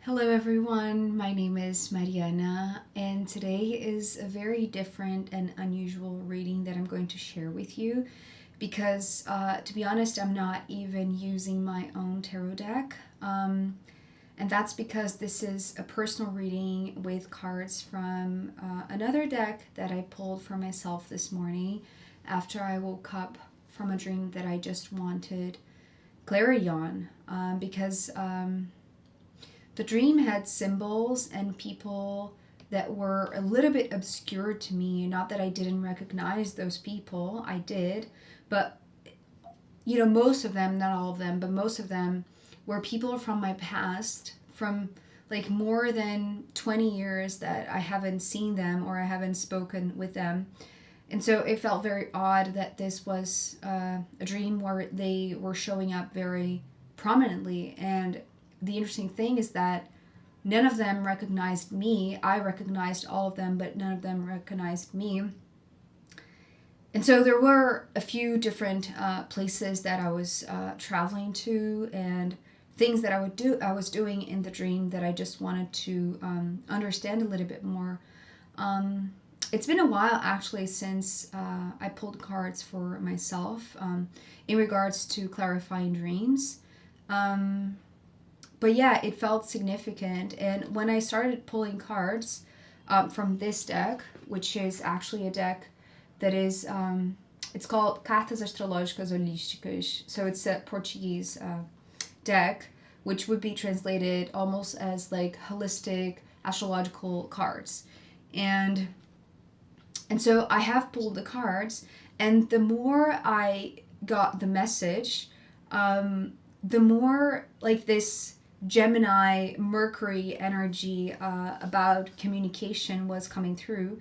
Hello everyone, my name is Mariana, and today is a very different and unusual reading that I'm going to share with you because, to be honest, I'm not even using my own tarot deck. And that's because this is a personal reading with cards from another deck that I pulled for myself this morning after I woke up from a dream that I just wanted clarity on. Because the dream had symbols and people that were a little bit obscure to me. Not that I didn't recognize those people, I did, but most of them, not all of them, but most of them were people from my past, from like more than 20 years that I haven't seen them or I haven't spoken with them. And so it felt very odd that this was a dream where they were showing up very prominently. And the interesting thing is that none of them recognized me. I recognized all of them, but none of them recognized me. And so there were a few different places that I was traveling to and things that I was doing in the dream that I just wanted to understand a little bit more. It's been a while actually since I pulled cards for myself in regards to clarifying dreams. But yeah, it felt significant. And when I started pulling cards from this deck, which is actually a deck that is, it's called Cartas Astrológicas Holísticas. So it's a Portuguese deck, which would be translated almost as like holistic astrological cards. And so I have pulled the cards, and the more I got the message, the more like this Gemini Mercury energy about communication was coming through.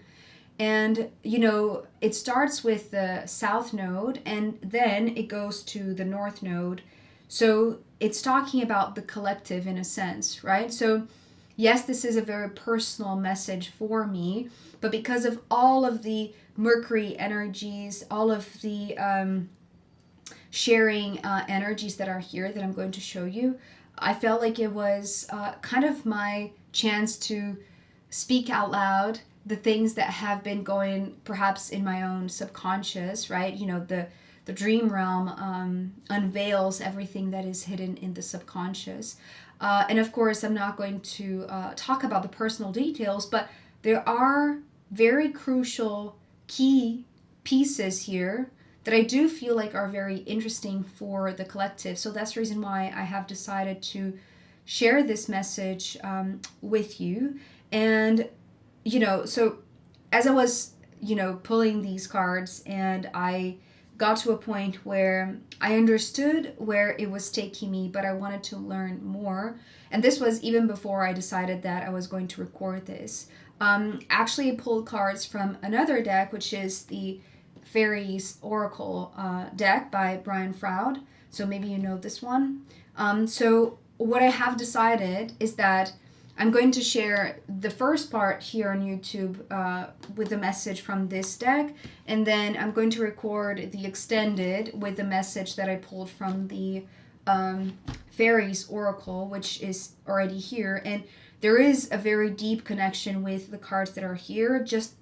And it starts with the south node and then it goes to the north node. So it's talking about the collective in a sense, right? So yes, this is a very personal message for me, but because of all of the Mercury energies, all of the sharing energies that are here that I'm going to show you, I felt like it was kind of my chance to speak out loud the things that have been going perhaps in my own subconscious, right? The dream realm unveils everything that is hidden in the subconscious. And of course, I'm not going to talk about the personal details, but there are very crucial key pieces here that I do feel like are very interesting for the collective. So that's the reason why I have decided to share this message with you. And, so as I was, pulling these cards and I got to a point where I understood where it was taking me, but I wanted to learn more. And this was even before I decided that I was going to record this. Actually, I pulled cards from another deck, which is the Aries Oracle deck by Brian Froud. So maybe you know this one. So what I have decided is that I'm going to share the first part here on YouTube with a message from this deck, and then I'm going to record the extended with the message that I pulled from the Aries Oracle, which is already here. And there is a very deep connection with the cards that are here, just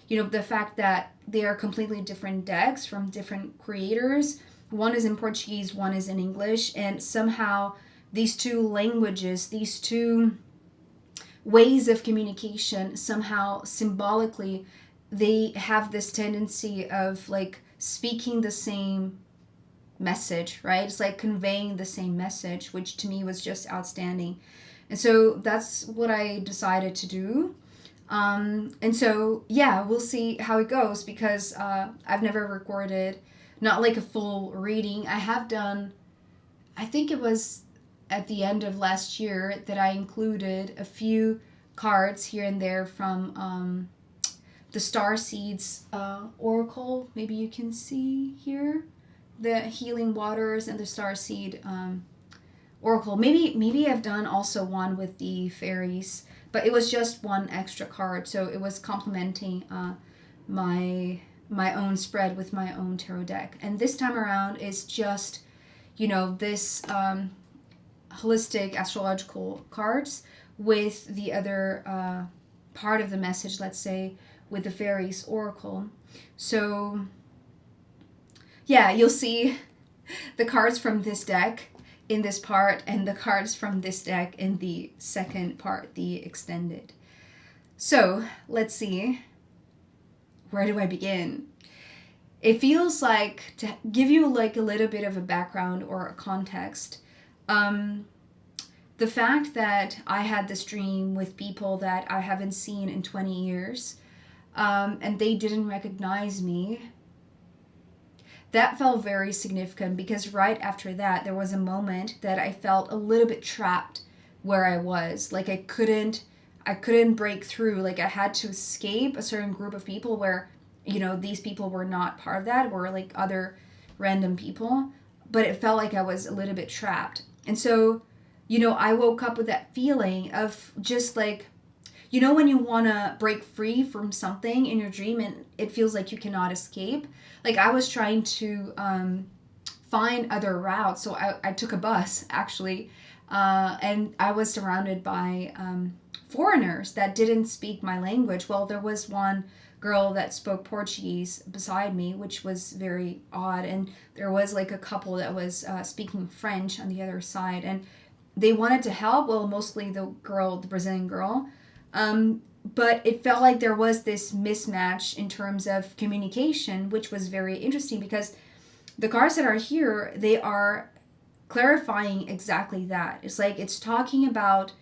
the fact that they are completely different decks from different creators. One is in Portuguese, one is in English, and somehow these two languages, these two ways of communication, somehow symbolically, they have this tendency of like speaking the same message, right? It's like conveying the same message, which to me was just outstanding. And so that's what I decided to do. And so, yeah, we'll see how it goes because I've never recorded, not like a full reading. I have done, I think it was at the end of last year that I included a few cards here and there from the Star Seeds Oracle. Maybe you can see here the Healing Waters and the Star Seed Oracle. Maybe I've done also one with the fairies, but it was just one extra card, so it was complementing my own spread with my own tarot deck. And this time around is just this holistic astrological cards with the other part of the message, let's say, with the fairies oracle. So yeah, you'll see the cards from this deck in this part and the cards from this deck in the second part, the extended. So let's see, where do I begin? It feels like, to give you like a little bit of a background or a context, the fact that I had this dream with people that I haven't seen in 20 years, and they didn't recognize me, that felt very significant, because right after that, there was a moment that I felt a little bit trapped where I was. Like I couldn't break through. Like I had to escape a certain group of people where, you know, these people were not part of that, were like other random people, but it felt like I was a little bit trapped. And so, you know, I woke up with that feeling of just like, you know, when you want to break free from something in your dream and it feels like you cannot escape. Like I was trying to find other routes. So I took a bus, actually, and I was surrounded by foreigners that didn't speak my language. Well, there was one girl that spoke Portuguese beside me, which was very odd. And there was like a couple that was speaking French on the other side. And they wanted to help. Well, mostly the Brazilian girl. But it felt like there was this mismatch in terms of communication, which was very interesting, because the cards that are here, they are clarifying exactly that. It's like it's talking about,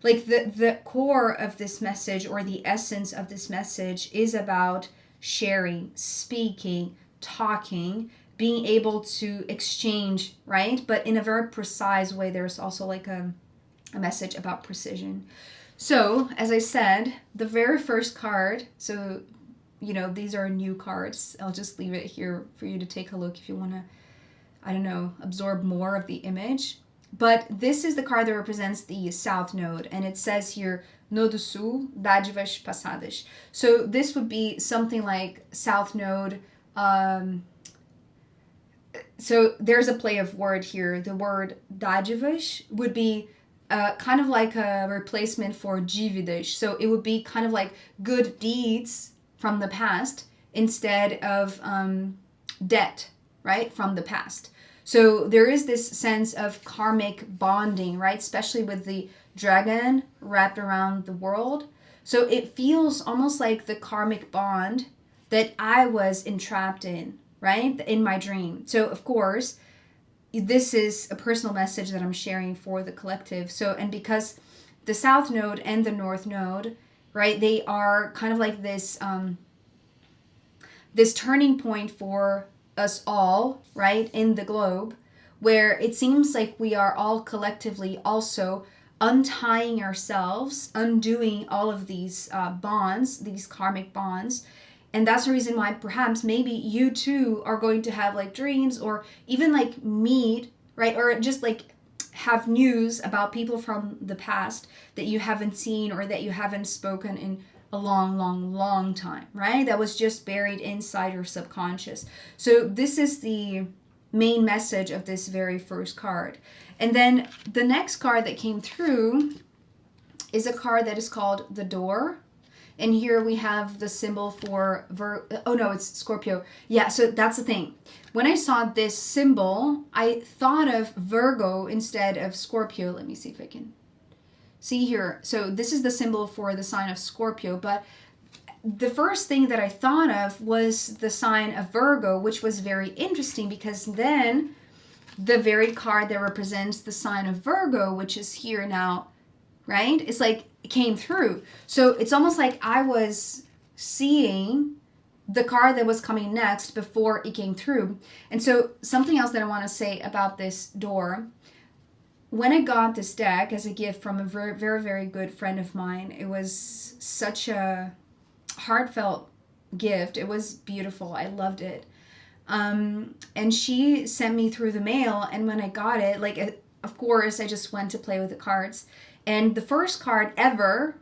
like, the core of this message, or the essence of this message, is about sharing, speaking, talking, being able to exchange, right? But in a very precise way. There's also like a message about precision. So, as I said, the very first card, so, you know, these are new cards. I'll just leave it here for you to take a look if you want to, I don't know, absorb more of the image. But this is the card that represents the South Node, and it says here, No do Sul, Dádivas Passadas. So this would be something like South Node. So there's a play of word here. The word Dádivas would be kind of like a replacement for dívidas. So it would be kind of like good deeds from the past instead of debt, right, from the past. So there is this sense of karmic bonding, right, especially with the dragon wrapped around the world. So it feels almost like the karmic bond that I was entrapped in, right, in my dream. So, of course, this is a personal message that I'm sharing for the collective. So, and because the South Node and the North Node, right, they are kind of like this this turning point for us all, right, in the globe, where it seems like we are all collectively also untying ourselves, undoing all of these bonds, these karmic bonds. And that's the reason why perhaps maybe you too are going to have like dreams, or even like meet, right? Or just like have news about people from the past that you haven't seen or that you haven't spoken in a long, long, long time, right? That was just buried inside your subconscious. So this is the main message of this very first card. And then the next card that came through is a card that is called the Door. And here we have the symbol for it's Scorpio. Yeah, so that's the thing. When I saw this symbol, I thought of Virgo instead of Scorpio. Let me see if I can see here. So this is the symbol for the sign of Scorpio, but the first thing that I thought of was the sign of Virgo, which was very interesting, because then the very card that represents the sign of Virgo, which is here now, right? It's like it came through. So it's almost like I was seeing the card that was coming next before it came through. And so something else that I want to say about this door, when I got this deck as a gift from a very, very, very good friend of mine, it was such a heartfelt gift. It was beautiful. I loved it. And she sent me through the mail, and when I got it, like, of course, I just went to play with the cards. And the first card ever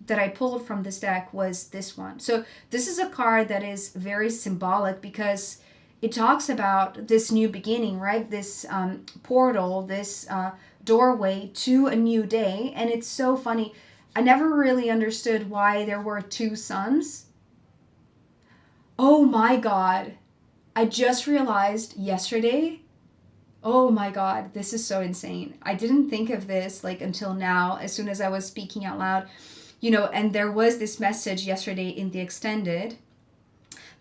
that I pulled from this deck was this one. So this is a card that is very symbolic, because it talks about this new beginning, right? This portal, this doorway to a new day. And it's so funny. I never really understood why there were two suns. Oh my God. I just realized yesterday. Oh my God, this is so insane. I didn't think of this like until now, as soon as I was speaking out loud, and there was this message yesterday in the extended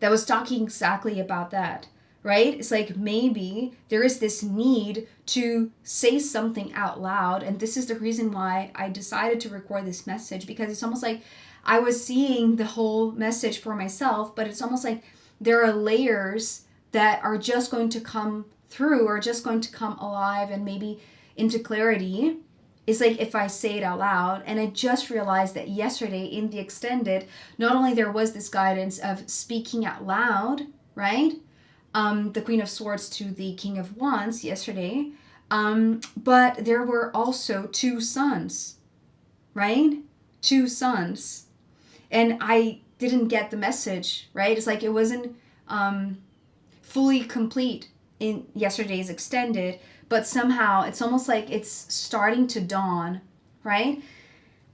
that was talking exactly about that, right? It's like maybe there is this need to say something out loud. And this is the reason why I decided to record this message, because it's almost like I was seeing the whole message for myself, but it's almost like there are layers that are just going to come through or just going to come alive and maybe into clarity. It's like if I say it out loud. And I just realized that yesterday in the extended, not only there was this guidance of speaking out loud, right? The Queen of Swords to the King of Wands yesterday, but there were also two suns, right? Two suns. And I didn't get the message, right? It's like it wasn't fully complete in yesterday's extended, but somehow it's almost like it's starting to dawn, right?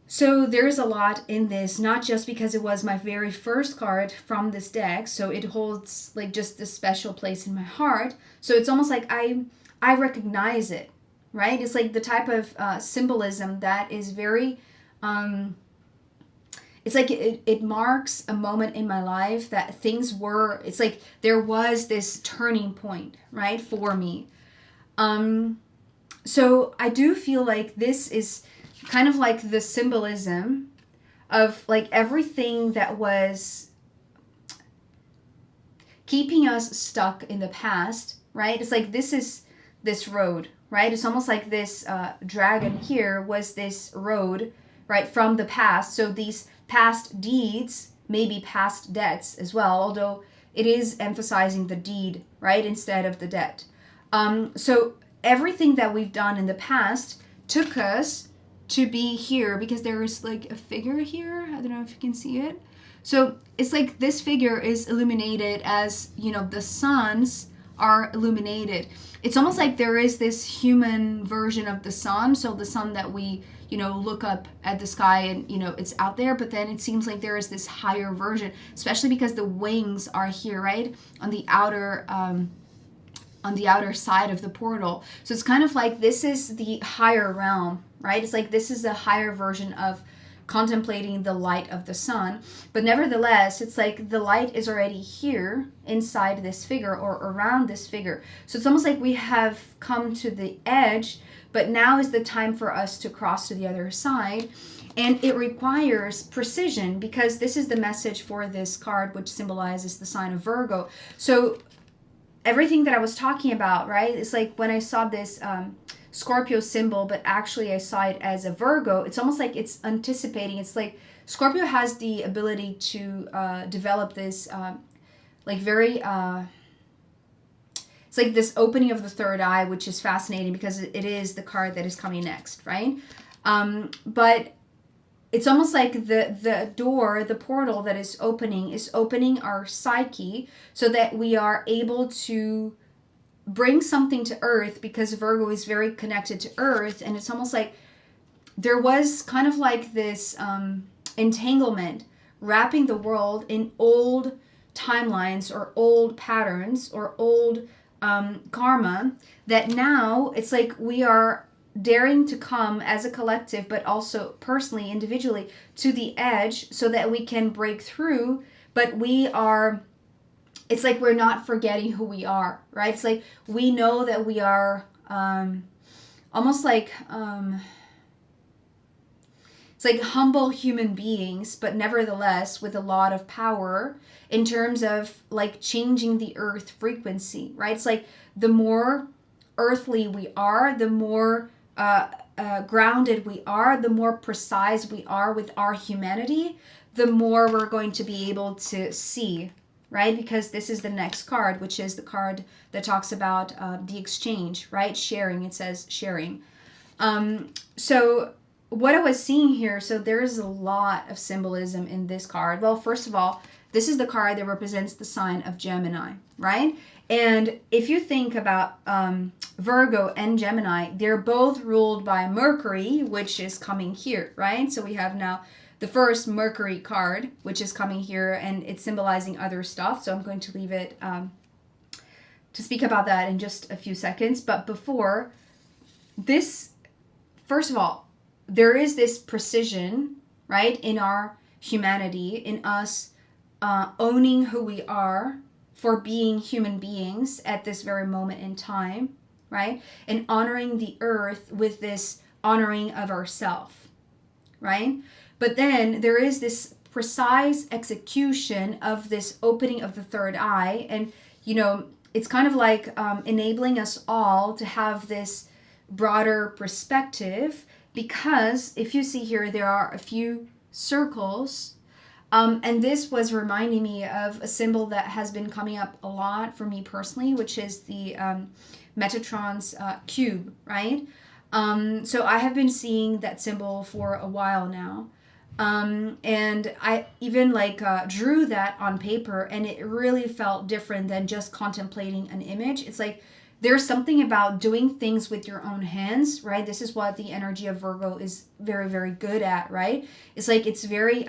So there's a lot in this, not just because it was my very first card from this deck, so it holds like just this special place in my heart. So it's almost like I recognize it, right? It's like the type of symbolism that is very, it's like it marks a moment in my life that things were, it's like there was this turning point, right, for me. So I do feel like this is kind of like the symbolism of like everything that was keeping us stuck in the past, right? It's like this is this road, right? It's almost like this dragon here was this road, right, from the past. So these past deeds, maybe past debts as well, although it is emphasizing the deed, right, instead of the debt. So everything that we've done in the past took us to be here, because there is like a figure here. I don't know if you can see it. So it's like this figure is illuminated as, the suns are illuminated. It's almost like there is this human version of the sun. So the sun that we, look up at the sky and, it's out there. But then it seems like there is this higher version, especially because the wings are here, right? On the outer side of the portal. So it's kind of like this is the higher realm, right? It's like this is a higher version of contemplating the light of the sun. But nevertheless, it's like the light is already here inside this figure or around this figure. So it's almost like we have come to the edge, but now is the time for us to cross to the other side. And it requires precision, because this is the message for this card, which symbolizes the sign of Virgo. So everything that I was talking about, right? It's like when I saw this Scorpio symbol, but actually I saw it as a Virgo, it's almost like it's anticipating. It's like Scorpio has the ability to develop this very... it's like this opening of the third eye, which is fascinating because it is the card that is coming next, right? But it's almost like the door, the portal that is opening our psyche so that we are able to bring something to earth, because Virgo is very connected to earth. And it's almost like there was kind of like this entanglement wrapping the world in old timelines or old patterns or old karma, that now it's like we are daring to come as a collective, but also personally, individually, to the edge so that we can break through. But it's like we're not forgetting who we are, right? It's like we know that we are almost like it's like humble human beings, but nevertheless with a lot of power in terms of like changing the earth frequency, right? It's like the more earthly we are, the more grounded we are, the more precise we are with our humanity, the more we're going to be able to see, right? Because this is the next card, which is the card that talks about the exchange, right? Sharing, it says sharing. So what I was seeing here, so there's a lot of symbolism in this card. Well, first of all, this is the card that represents the sign of Gemini, right? And if you think about Virgo and Gemini, they're both ruled by Mercury, which is coming here, right? So we have now the first Mercury card, which is coming here, and it's symbolizing other stuff. So I'm going to leave it to speak about that in just a few seconds. But before this, first of all, there is this precision, right, in our humanity, in us owning who we are for being human beings at this very moment in time, right? And honoring the earth with this honoring of ourself, right? But then there is this precise execution of this opening of the third eye. And, you know, it's kind of like enabling us all to have this broader perspective, because if you see here, there are a few circles. And this was reminding me of a symbol that has been coming up a lot for me personally, which is the Metatron's cube, right? So I have been seeing that symbol for a while now. And I even drew that on paper, and it really felt different than just contemplating an image. It's like there's something about doing things with your own hands, right? This is what the energy of Virgo is very, very good at, right? It's like it's very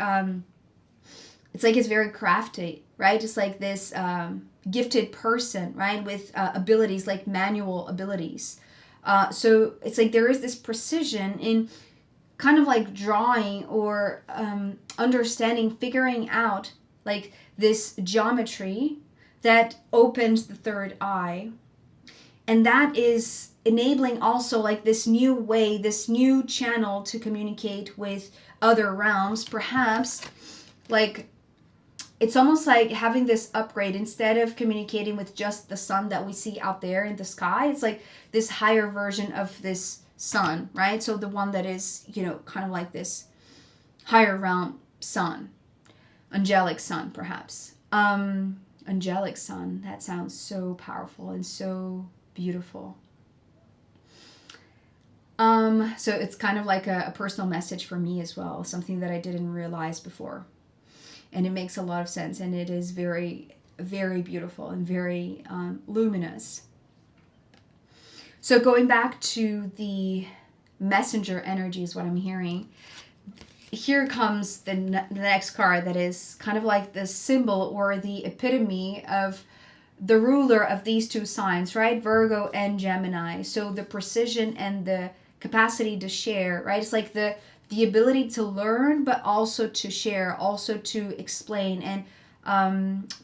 it's very crafty, right? It's like this gifted person, right? With abilities like manual abilities. So it's like there is this precision in kind of like drawing or understanding, figuring out like this geometry that opens the third eye. And that is enabling also like this new way, this new channel to communicate with other realms. Perhaps like it's almost like having this upgrade. Instead of communicating with just the sun that we see out there in the sky, it's like this higher version of this sun, right? So the one that is, you know, kind of like this higher realm sun, angelic sun, perhaps. Angelic sun, that sounds so powerful and so beautiful. So it's kind of like a personal message for me as well, something that I didn't realize before. And it makes a lot of sense, and it is very, very beautiful and very luminous. So going back to the messenger energy is what I'm hearing. Here comes the next card that is kind of like the symbol or the epitome of the ruler of these two signs, right? Virgo and Gemini. So the precision and the capacity to share, right? It's like the ability to learn, but also to share, also to explain and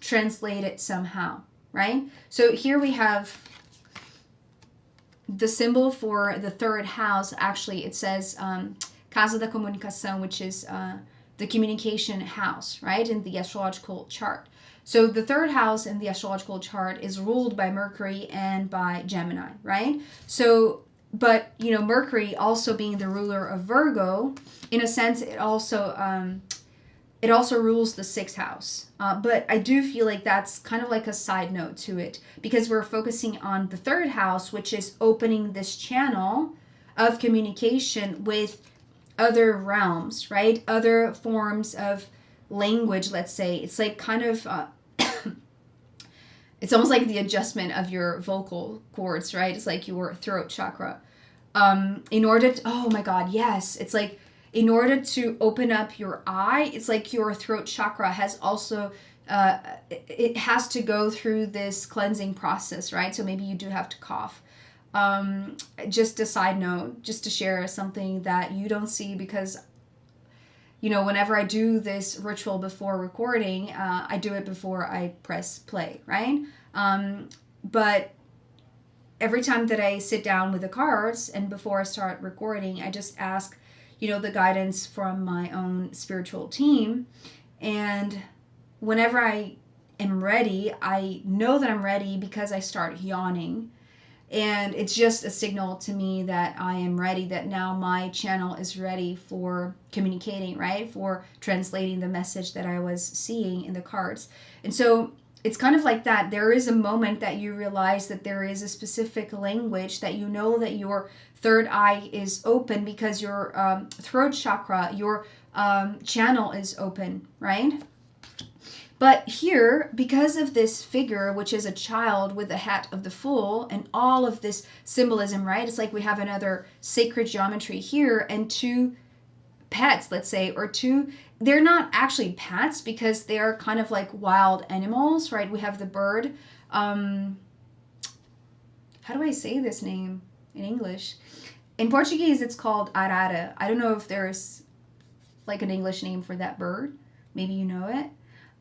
translate it somehow, right? So here we have the symbol for the third house. Actually, it says Casa da Comunicação, which is the communication house, right, in the astrological chart. So the third house in the astrological chart is ruled by Mercury and by Gemini, right? So, but, you know, Mercury also being the ruler of Virgo, in a sense, it also rules the sixth house. But I do feel like that's kind of like a side note to it, because we're focusing on the third house, which is opening this channel of communication with other realms, right? Other forms of language, let's say. It's like kind of it's almost like the adjustment of your vocal cords, right? It's like your throat chakra. In order to, oh my God, yes. It's like in order to open up your eye, it's like your throat chakra has also, it has to go through this cleansing process, right? So maybe you do have to cough. Just a side note, just to share something that you don't see, because you know, whenever I do this ritual before recording, I do it before I press play, right? But every time that I sit down with the cards and before I start recording, I just ask, you know, the guidance from my own spiritual team. And whenever I am ready, I know that I'm ready because I start yawning. And it's just a signal to me that I am ready, that now my channel is ready for communicating, right? For translating the message that I was seeing in the cards. And so it's kind of like that. There is a moment that you realize that there is a specific language that you know that your third eye is open because your throat chakra, your channel is open, right? But here, because of this figure, which is a child with the hat of the Fool and all of this symbolism, right? It's like we have another sacred geometry here and two pets, let's say, or two, they're not actually pets because they are kind of like wild animals, right? We have the bird. How do I say this name in English? In Portuguese, it's called arara. I don't know if there's like an English name for that bird. Maybe you know it.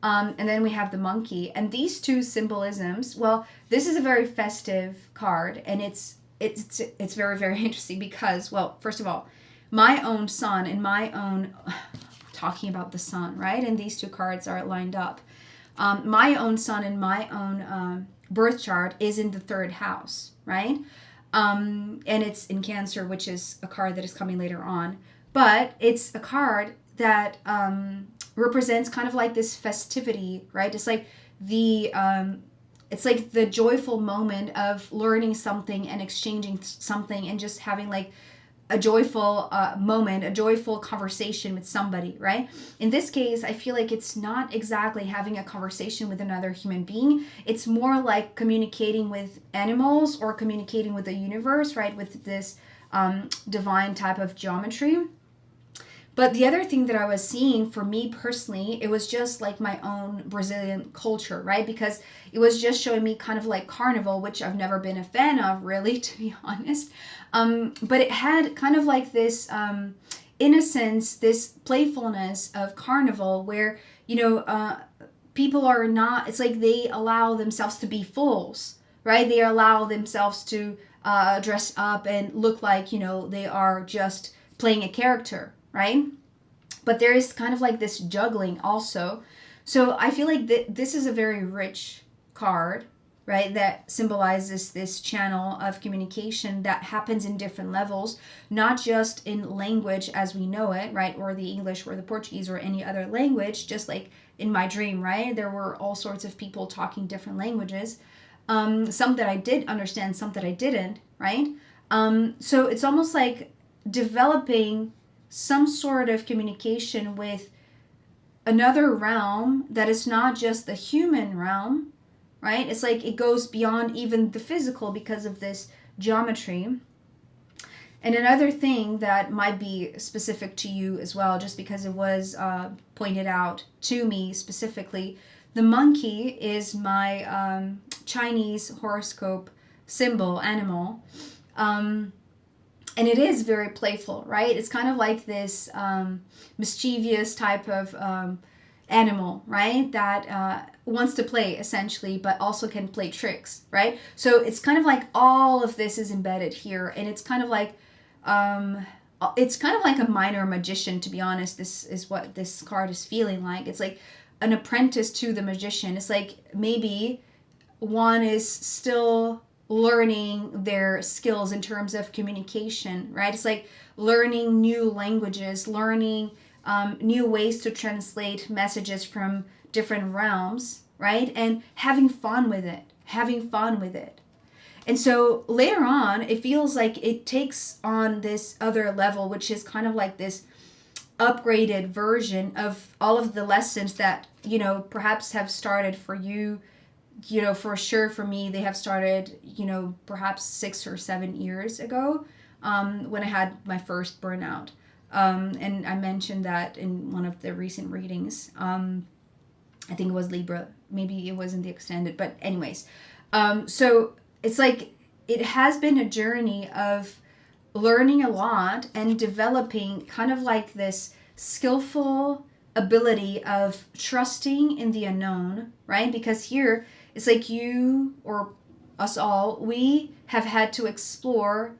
And then we have the monkey. And these two symbolisms, well, this is a very festive card, and it's very, very interesting because, well, first of all, my own sun and my own, talking about the sun, right? And these two cards are lined up. My own sun and my own birth chart is in the third house, right? And it's in Cancer, which is a card that is coming later on. But it's a card that represents kind of like this festivity, right? It's like the joyful moment of learning something and exchanging something and just having like a joyful moment, a joyful conversation with somebody, right? In this case, I feel like it's not exactly having a conversation with another human being. It's more like communicating with animals or communicating with the universe, right? With this divine type of geometry. But the other thing that I was seeing for me personally, it was just like my own Brazilian culture, right? Because it was just showing me kind of like carnival, which I've never been a fan of, really, to be honest. But it had kind of like this innocence, this playfulness of carnival where, people are not, it's like they allow themselves to be fools, right? They allow themselves to dress up and look like, they are just playing a character, right? But there is kind of like this juggling also. So I feel like this is a very rich card, right? That symbolizes this channel of communication that happens in different levels, not just in language as we know it, right? Or the English or the Portuguese or any other language, just like in my dream, right? There were all sorts of people talking different languages. Some that I did understand, some that I didn't, right? So it's almost like developing some sort of communication with another realm that is not just the human realm, right? It's like it goes beyond even the physical because of this geometry. And another thing that might be specific to you as well, just because it was pointed out to me specifically, the monkey is my Chinese horoscope symbol, animal. And it is very playful, right? It's kind of like this mischievous type of animal, right? That wants to play essentially, but also can play tricks, right? So it's kind of like all of this is embedded here, and it's kind of like a minor magician, to be honest. This is what this card is feeling like. It's like an apprentice to the magician. It's like maybe one is still learning their skills in terms of communication, right? It's like learning new languages, learning new ways to translate messages from different realms, right? And having fun with it. And so later on, it feels like it takes on this other level, which is kind of like this upgraded version of all of the lessons that, perhaps have started for you. For sure for me, they have started, perhaps 6 or 7 years ago when I had my first burnout. And I mentioned that in one of the recent readings. I think it was Libra. Maybe it wasn't the extended. But anyways, so it's like it has been a journey of learning a lot and developing kind of like this skillful ability of trusting in the unknown, right? Because here it's like you or us all, we have had to explore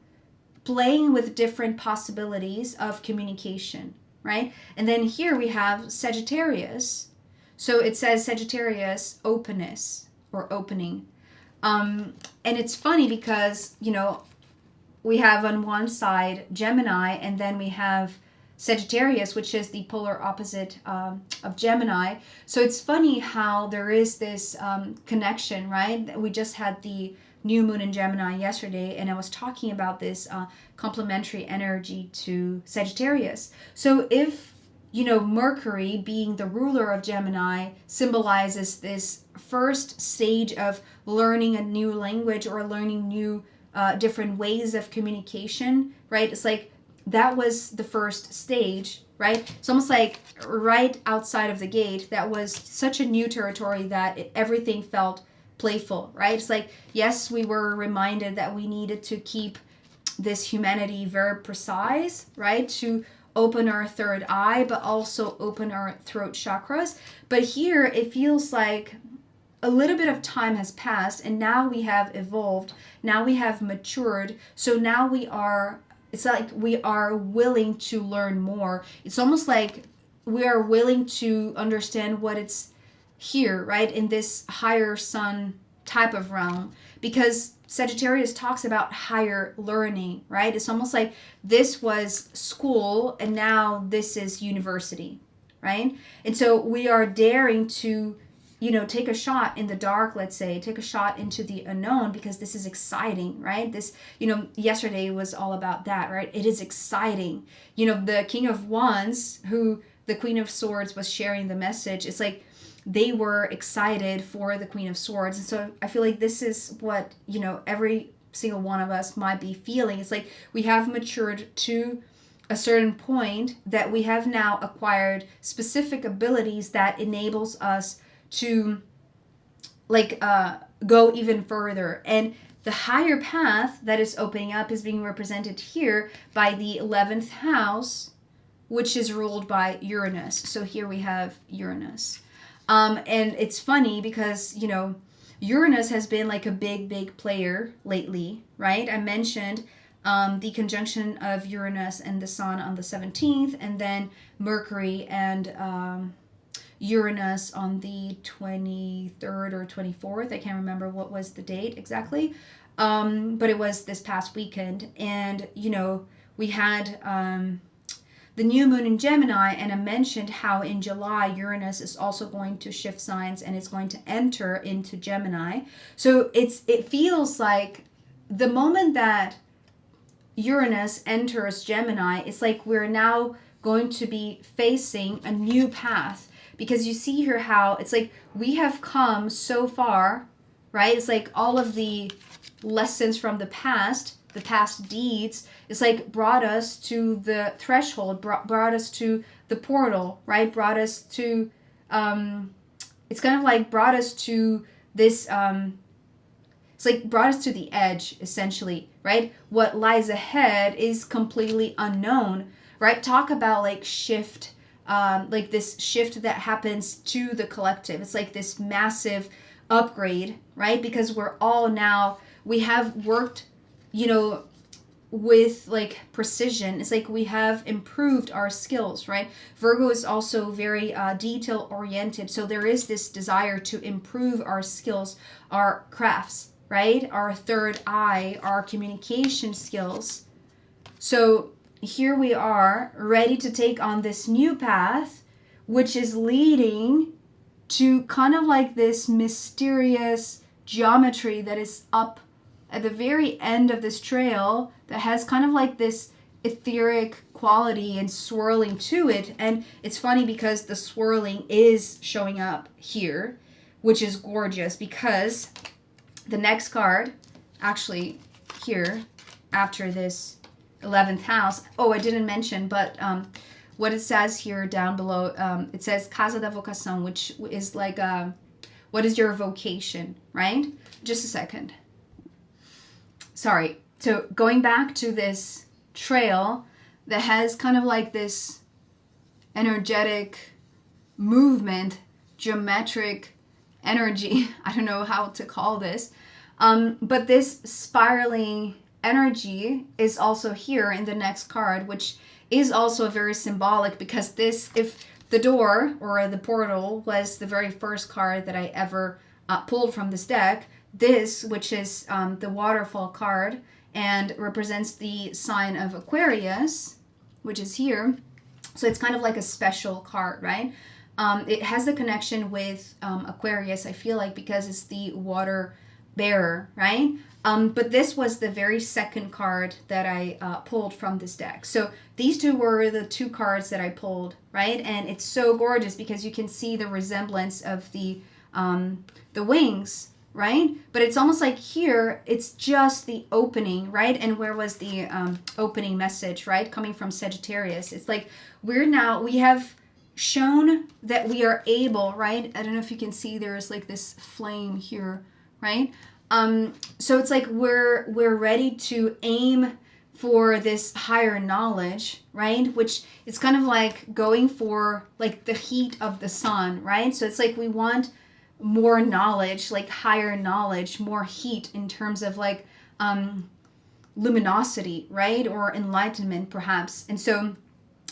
playing with different possibilities of communication, right? And then here we have Sagittarius. So it says Sagittarius, openness or opening. And it's funny because, we have on one side Gemini, and then we have Sagittarius, which is the polar opposite of Gemini. So it's funny how there is this connection, right? We just had the new moon in Gemini yesterday, and I was talking about this complementary energy to Sagittarius. So if Mercury being the ruler of Gemini symbolizes this first stage of learning a new language or learning new different ways of communication, right? It's like that was the first stage, right? It's almost like right outside of the gate, that was such a new territory that everything felt playful, right? It's like, yes, we were reminded that we needed to keep this humanity very precise, right? To open our third eye, but also open our throat chakras. But here it feels like a little bit of time has passed, and now we have evolved. Now we have matured. So now it's like we are willing to learn more. It's almost like we are willing to understand what it's here, right? In this higher sun type of realm. Because Sagittarius talks about higher learning, right? It's almost like this was school and now this is university, right? And so we are daring to, take a shot in the dark, let's say, take a shot into the unknown, because this is exciting, right? This, yesterday was all about that, right? It is exciting. The King of Wands, who the Queen of Swords was sharing the message, it's like, they were excited for the Queen of Swords. And so I feel like this is what, every single one of us might be feeling. It's like we have matured to a certain point that we have now acquired specific abilities that enables us to go even further. And the higher path that is opening up is being represented here by the 11th house, which is ruled by Uranus. So here we have Uranus. And it's funny because, Uranus has been like a big player lately, right? I mentioned the conjunction of Uranus and the Sun on the 17th, and then Mercury and Uranus on the 23rd or 24th. I can't remember what was the date exactly. But it was this past weekend. And, we had the new moon in Gemini, and I mentioned how in July Uranus is also going to shift signs and it's going to enter into Gemini. So it feels like the moment that Uranus enters Gemini, it's like we're now going to be facing a new path, because you see here how it's like we have come so far, right? It's like all of the lessons from the past deeds, it's like brought us to the threshold, brought us to the portal, right? Brought us to, it's kind of like brought us to this, it's like brought us to the edge, essentially, right? What lies ahead is completely unknown, right? Talk about like shift, like this shift that happens to the collective. It's like this massive upgrade, right? Because we're all now, we have worked, with like precision. It's like we have improved our skills, right? Virgo is also very detail oriented. So there is this desire to improve our skills, our crafts, right? Our third eye, our communication skills. So here we are ready to take on this new path, which is leading to kind of like this mysterious geometry that is up at the very end of this trail that has kind of like this etheric quality and swirling to it. And it's funny because the swirling is showing up here, which is gorgeous, because the next card, actually here, after this 11th house, I didn't mention, but what it says here down below, it says Casa da Vocação, which is like, what is your vocation, right? Just a second. Sorry. So going back to this trail that has kind of like this energetic movement, geometric energy. I don't know how to call this. But this spiraling energy is also here in the next card, which is also very symbolic, because this, if the door or the portal was the very first card that I ever pulled from this deck, this, which is the waterfall card and represents the sign of Aquarius, which is here. So it's kind of like a special card, right? It has the connection with Aquarius, I feel like, because it's the water bearer, right? But this was the very second card that I pulled from this deck. So these two were the two cards that I pulled, right? And it's so gorgeous because you can see the resemblance of the wings, right? But it's almost like here, it's just the opening, right? And where was the opening message, right? Coming from Sagittarius. It's like we have shown that we are able, right? I don't know if you can see there's like this flame here, right? So it's like we're ready to aim for this higher knowledge, right? Which is kind of like going for like the heat of the sun, right? So it's like we want more knowledge, like higher knowledge, more heat in terms of like luminosity, right? Or enlightenment perhaps. And so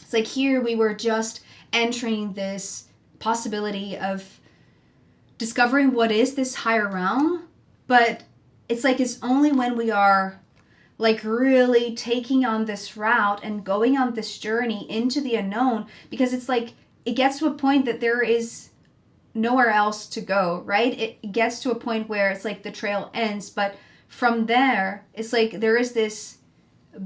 it's like here we were just entering this possibility of discovering what is this higher realm, but it's like it's only when we are like really taking on this route and going on this journey into the unknown, because it's like it gets to a point that there is nowhere else to go, right? It gets to a point where it's like the trail ends, but from there it's like there is this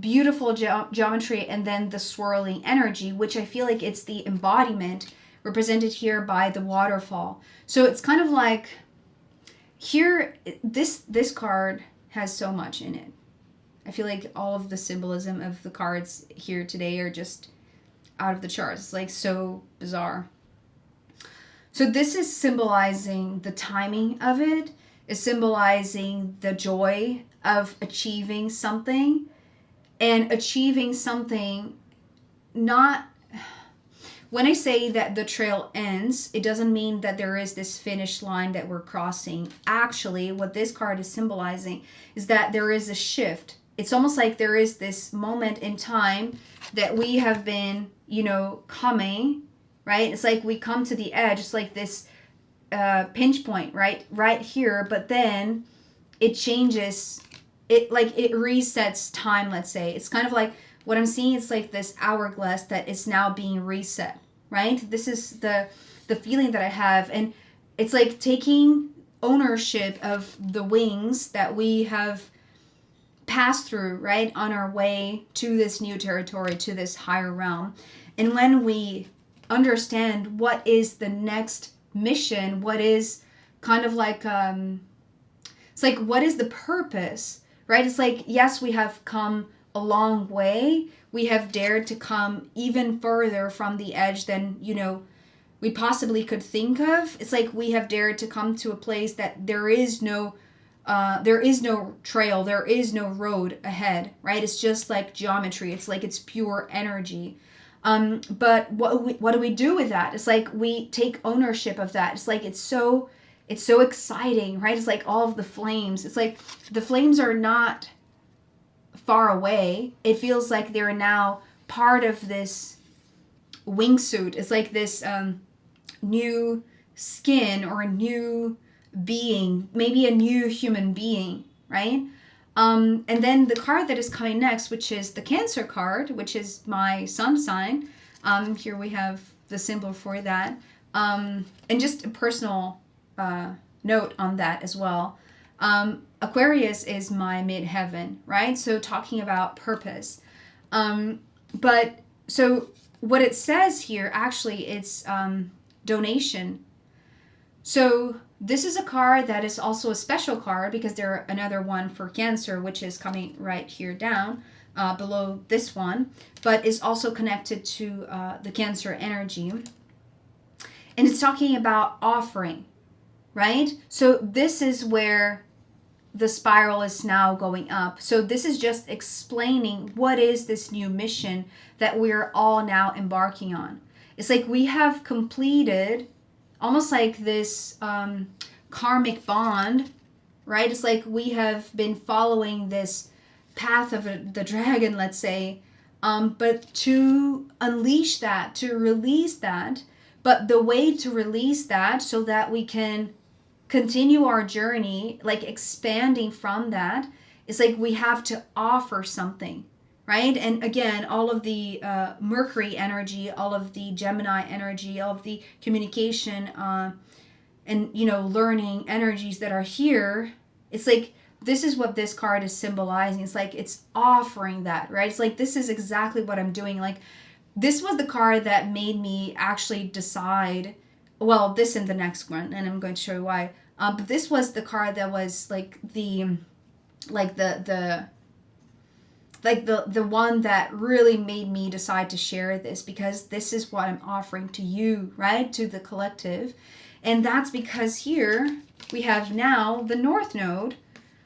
beautiful geometry and then the swirling energy, which I feel like it's the embodiment represented here by the waterfall. So it's kind of like here, this card has so much in it. I feel like all of the symbolism of the cards here today are just out of the charts. It's like so bizarre. So this is symbolizing the timing of it, is symbolizing the joy of achieving something, and achieving something not... When I say that the trail ends, it doesn't mean that there is this finish line that we're crossing. Actually, what this card is symbolizing is that there is a shift. It's almost like there is this moment in time that we have been, coming, right? It's like we come to the edge. It's like this pinch point, right here. But then it changes. It resets time, let's say. It's kind of like what I'm seeing. It's like this hourglass that is now being reset, right? This is the feeling that I have. And it's like taking ownership of the wings that we have passed through, right? On our way to this new territory, to this higher realm. And when we understand what is the next mission, what is kind of like, it's like, what is the purpose, right? It's like, yes, we have come a long way. We have dared to come even further from the edge than, we possibly could think of. It's like we have dared to come to a place that there is no trail, there is no road ahead, right? It's just like geometry. It's like it's pure energy. But what do we do with that? It's like we take ownership of that. It's like it's so exciting, right? It's like all of the flames. It's like the flames are not far away. It feels like they're now part of this wingsuit. It's like this new skin or a new being, maybe a new human being, right? And then the card that is coming next, which is the Cancer card, which is my sun sign. Here we have the symbol for that. And just a personal note on that as well. Aquarius is my midheaven, right? So talking about purpose. But so what it says here, actually, it's donation. So this is a card that is also a special card because there's another one for Cancer, which is coming right here down below this one, but is also connected to the Cancer energy. And it's talking about offering, right? So this is where the spiral is now going up. So this is just explaining what is this new mission that we're all now embarking on. It's like we have completed almost like this karmic bond, right? It's like we have been following this path of the dragon, let's say, but to unleash that, to release that. But the way to release that so that we can continue our journey, like expanding from that, is like we have to offer something, right? And again, all of the Mercury energy, all of the Gemini energy, all of the communication and learning energies that are here It's like, this is what this card is symbolizing. It's like, it's offering that, right? It's like, this is exactly what I'm doing. Like, this was the card that made me actually decide, well, this and the next one, and I'm going to show you why. But this was the card that was like the one that really made me decide to share this, because this is what I'm offering to you, right? To the collective. And that's because here we have now the North Node.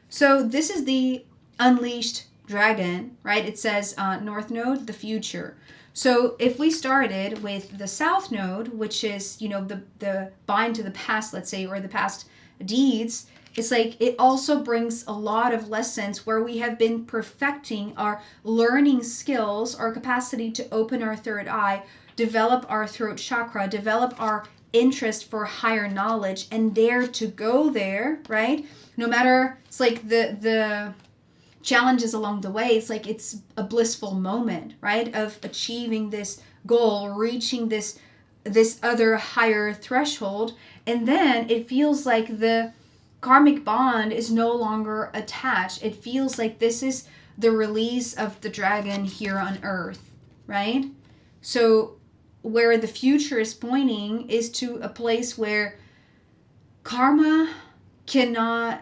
So this is the unleashed dragon, right? It says North Node, the future. So if we started with the South Node, which is, the bind to the past, let's say, or the past deeds, it's like it also brings a lot of lessons where we have been perfecting our learning skills, our capacity to open our third eye, develop our throat chakra, develop our interest for higher knowledge, and dare to go there, right? No matter, it's like the challenges along the way, it's like it's a blissful moment, right, of achieving this goal, reaching this other higher threshold. And then it feels like the karmic bond is no longer attached. It feels like this is the release of the dragon here on earth, right? So where the future is pointing is to a place where karma cannot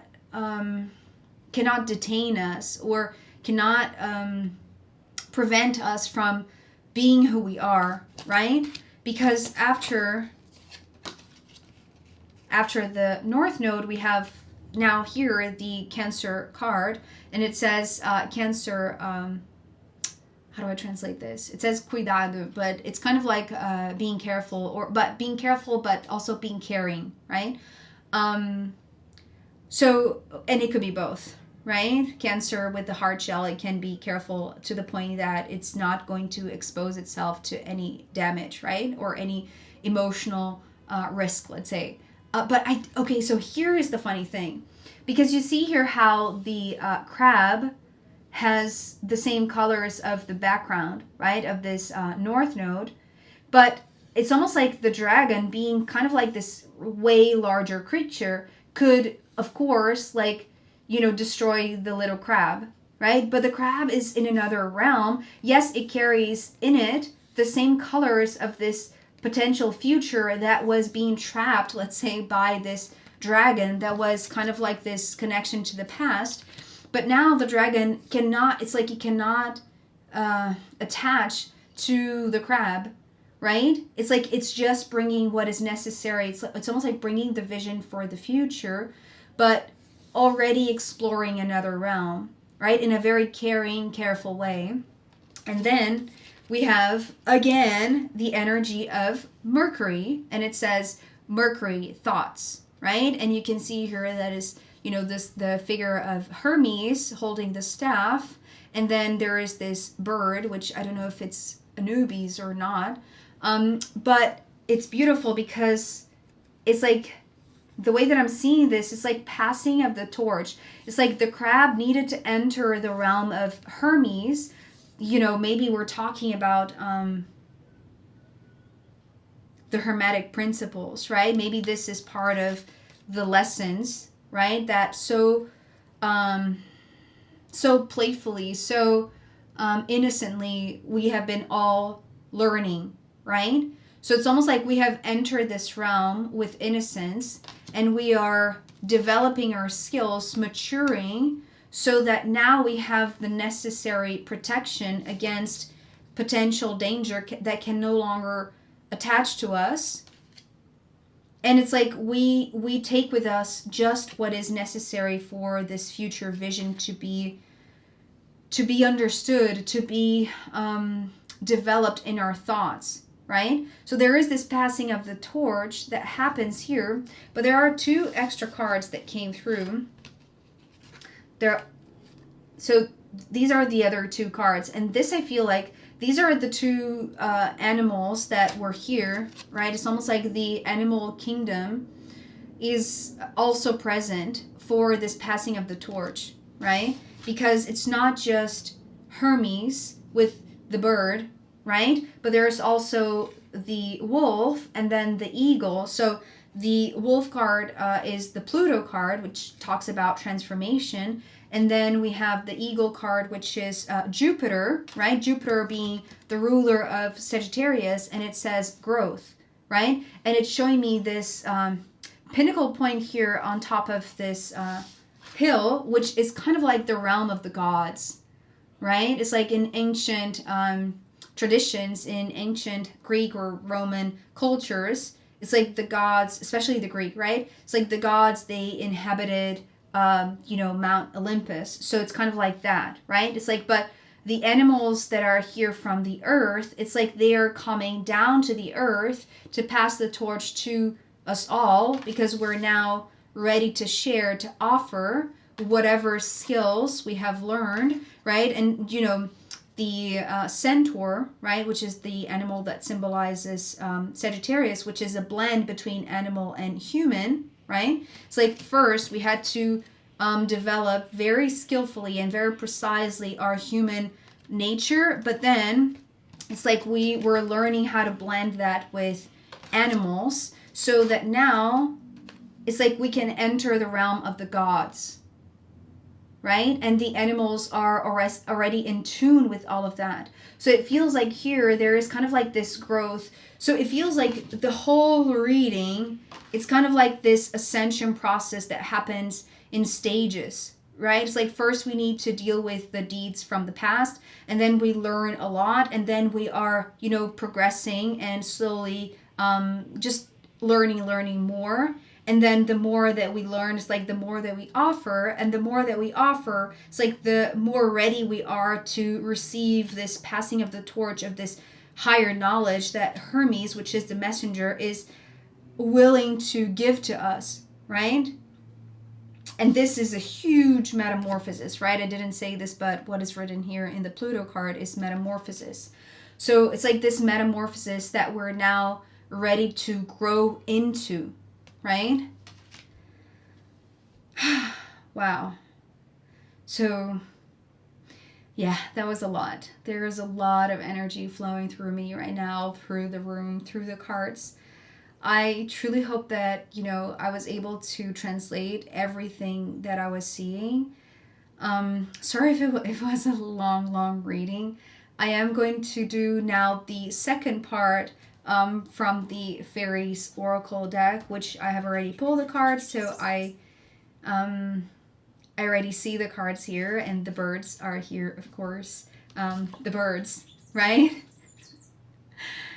detain us, or cannot prevent us from being who we are, right? Because after the North Node, we have now here the Cancer card, and it says Cancer, how do I translate this? It says cuidado, but it's kind of like being careful, but also being caring, right? So, and it could be both, right? Cancer with the hard shell, it can be careful to the point that it's not going to expose itself to any damage, right? Or any emotional risk, let's say. Okay, so here is the funny thing. Because you see here how the crab has the same colors of the background, right? Of this North Node. But it's almost like the dragon, being kind of like this way larger creature, could, of course, destroy the little crab, right? But the crab is in another realm. Yes, it carries in it the same colors of this potential future that was being trapped, let's say, by this dragon that was kind of like this connection to the past. But now the dragon cannot, it's like it cannot attach to the crab, right? It's like it's just bringing what is necessary. It's almost like bringing the vision for the future, but already exploring another realm, right? In a very caring, careful way. And then we have, again, the energy of Mercury, and it says Mercury thoughts, right? And you can see here that is, the figure of Hermes holding the staff, and then there is this bird, which I don't know if it's Anubis or not, but it's beautiful because it's like, the way that I'm seeing this, it's like passing of the torch. It's like the crab needed to enter the realm of Hermes. Maybe we're talking about the Hermetic principles, right? Maybe this is part of the lessons, right? That so playfully, so innocently, we have been all learning, right? So it's almost like we have entered this realm with innocence, and we are developing our skills, maturing, so that now we have the necessary protection against potential danger that can no longer attach to us. And it's like we take with us just what is necessary for this future vision to be understood, to be developed in our thoughts, right? So there is this passing of the torch that happens here, but there are two extra cards that came through. So these are the other two cards, and this, I feel like these are the two animals that were here, right? It's almost like the animal kingdom is also present for this passing of the torch, right? Because it's not just Hermes with the bird, right? But there's also the wolf and then the eagle. So The Wolf card is the Pluto card, which talks about transformation. And then we have the Eagle card, which is Jupiter, right? Jupiter being the ruler of Sagittarius, and it says growth, right? And it's showing me this pinnacle point here on top of this hill, which is kind of like the realm of the gods, right? It's like in ancient traditions, in ancient Greek or Roman cultures, it's like the gods, especially the Greek, right? It's like the gods, they inhabited, Mount Olympus. So it's kind of like that, right? It's like, but the animals that are here from the earth, it's like they are coming down to the earth to pass the torch to us all, because we're now ready to share, to offer whatever skills we have learned, right? And, the centaur, right, which is the animal that symbolizes Sagittarius, which is a blend between animal and human, right? It's like first we had to develop very skillfully and very precisely our human nature, but then it's like we were learning how to blend that with animals, so that now it's like we can enter the realm of the gods, right? And the animals are already in tune with all of that. So it feels like here there is kind of like this growth. So it feels like the whole reading, it's kind of like this ascension process that happens in stages, right? It's like first we need to deal with the deeds from the past, and then we learn a lot, and then we are, progressing and slowly just learning more. And then the more that we learn, it's like the more that we offer. And the more that we offer, it's like the more ready we are to receive this passing of the torch of this higher knowledge that Hermes, which is the messenger, is willing to give to us, right? And this is a huge metamorphosis, right? I didn't say this, but what is written here in the Pluto card is metamorphosis. So it's like this metamorphosis that we're now ready to grow into, right? Wow. So, yeah, that was a lot. There is a lot of energy flowing through me right now, through the room, through the cards. I truly hope that, I was able to translate everything that I was seeing. Sorry if it was a long reading. I am going to do now the second part from the Fairies Oracle deck, which I have already pulled the cards, so I already see the cards here, and the birds are here, of course. The birds, right?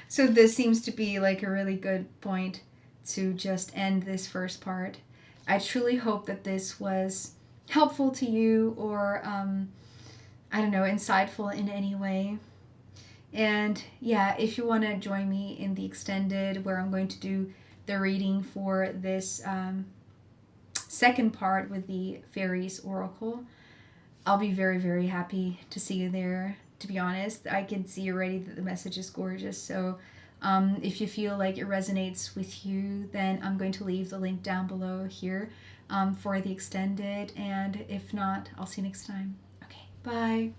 So this seems to be like a really good point to just end this first part. I truly hope that this was helpful to you, or I don't know, insightful in any way. And yeah, if you want to join me in the extended, where I'm going to do the reading for this second part with the Fairies Oracle, I'll be very, very happy to see you there. To be honest, I can see already that the message is gorgeous. So if you feel like it resonates with you, then I'm going to leave the link down below here for the extended. And if not, I'll see you next time. Okay, bye.